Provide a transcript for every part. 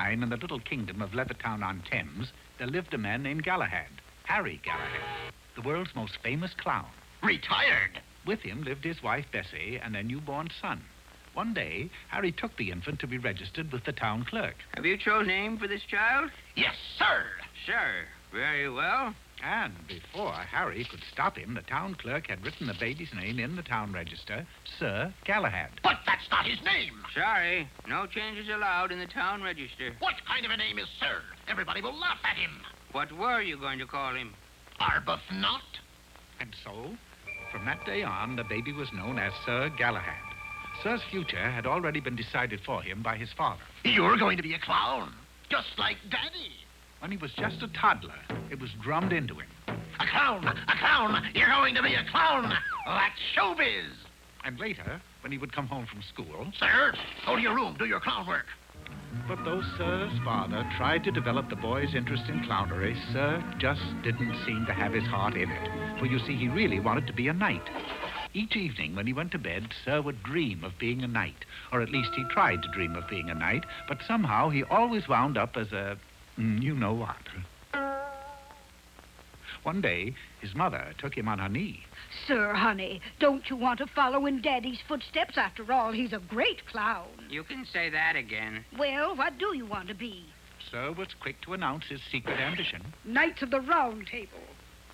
time, in the little kingdom of Levittown-on-Thames, there lived a man named Galahad, Harry Galahad, the world's most famous clown. Retired. With him lived his wife, Bessie, and their newborn son. One day, Harry took the infant to be registered with the town clerk. Have you chosen a name for this child? Yes, sir. Sure. Very well. And before Harry could stop him, the town clerk had written the baby's name in the town register, Sir Galahad. But that's not his name. Sorry. No changes allowed in the town register. What kind of a name is Sir? Everybody will laugh at him. What were you going to call him? Arbuthnot. And so, from that day on, the baby was known as Sir Galahad. Sir's future had already been decided for him by his father. You're going to be a clown, just like Daddy. When he was just a toddler, it was drummed into him. A clown! A clown! You're going to be a clown! That's showbiz! And later, when he would come home from school... Sir, go to your room, do your clown work. But though Sir's father tried to develop the boy's interest in clownery, Sir just didn't seem to have his heart in it. For you see, he really wanted to be a knight. Each evening when he went to bed, Sir would dream of being a knight. Or at least he tried to dream of being a knight, but somehow he always wound up as a... you know what. One day, his mother took him on her knee. Sir, honey, don't you want to follow in Daddy's footsteps? After all, he's a great clown. You can say that again. Well, what do you want to be? Sir was quick to announce his secret ambition. Knights of the Round Table.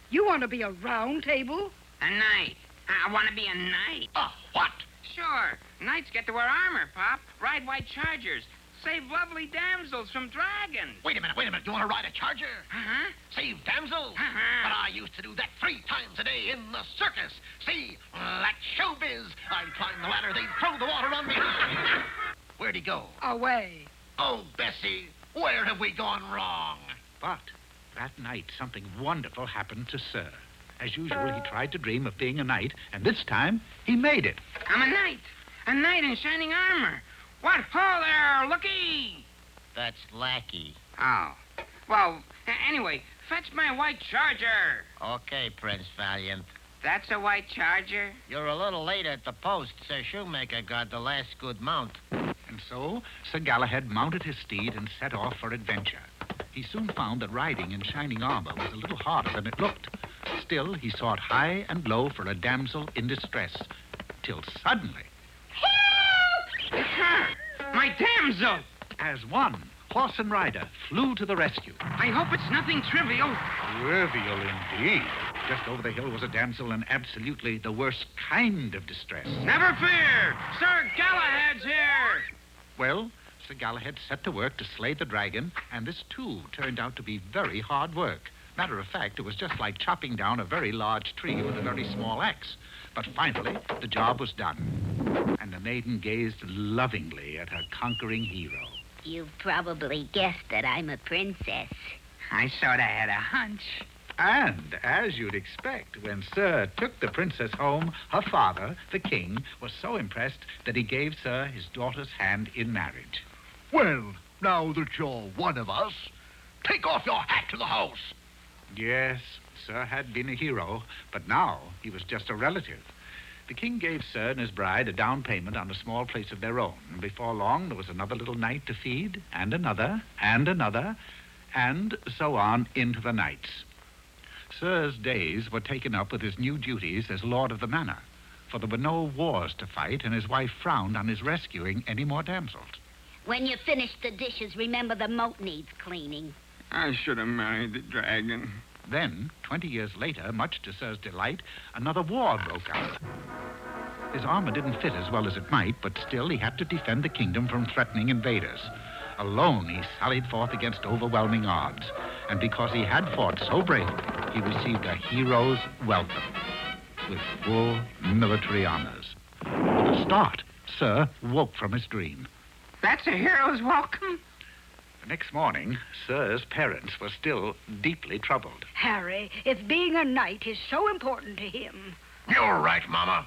You want to be a round table? A knight. I want to be a knight. What? Sure. Knights get to wear armor, Pop. Ride white chargers. Save lovely damsels from dragons. Wait a minute. You want to ride a charger? Uh-huh. Save damsels? Uh-huh. But I used to do that 3 times a day in the circus. See, that's showbiz. I'd climb the ladder, they'd throw the water on me. Where'd he go? Away. Oh, Bessie, where have we gone wrong? But that night, something wonderful happened to Sir. As usual, he tried to dream of being a knight, and this time, he made it. I'm a knight. A knight in shining armor. What ho there, looky! That's lackey. Oh. Well, anyway, fetch my white charger. Okay, Prince Valiant. That's a white charger? You're a little late at the post. Sir Shoemaker got the last good mount. And so, Sir Galahad mounted his steed and set off for adventure. He soon found that riding in shining armor was a little harder than it looked. Still, he sought high and low for a damsel in distress, till suddenly... It's her! My damsel! As one, horse and rider flew to the rescue. I hope it's nothing trivial. Trivial indeed. Just over the hill was a damsel in absolutely the worst kind of distress. Never fear! Sir Galahad's here! Well, Sir Galahad set to work to slay the dragon, and this, too, turned out to be very hard work. Matter of fact, it was just like chopping down a very large tree with a very small axe. But finally, the job was done, and the maiden gazed lovingly at her conquering hero. You've probably guessed that I'm a princess. I sort of had a hunch. And, as you'd expect, when Sir took the princess home, her father, the king, was so impressed that he gave Sir his daughter's hand in marriage. Well, now that you're one of us, take off your hat to the house. Yes, Sir had been a hero, but now he was just a relative. The king gave Sir and his bride a down payment on a small place of their own, and before long there was another little knight to feed, and another, and so on into the nights. Sir's days were taken up with his new duties as lord of the manor, for there were no wars to fight, and his wife frowned on his rescuing any more damsels. When you finish the dishes, remember the moat needs cleaning. I should have married the dragon. Then, 20 years later, much to Sir's delight, another war broke out. His armor didn't fit as well as it might, but still he had to defend the kingdom from threatening invaders. Alone, he sallied forth against overwhelming odds, and because he had fought so bravely, he received a hero's welcome with full military honors. With a start, Sir woke from his dream. That's a hero's welcome? The next morning, Sir's parents were still deeply troubled. Harry, if being a knight is so important to him... You're right, Mama.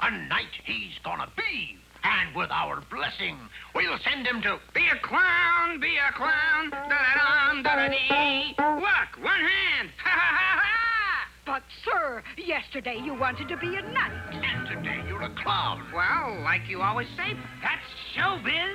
A knight he's gonna be. And with our blessing, we'll send him to... Be a clown, da-da-dum, da-da-dee. Look, one hand, ha-ha-ha-ha! But, sir, yesterday you wanted to be a knight. And today you're a clown. Well, like you always say, that's showbiz.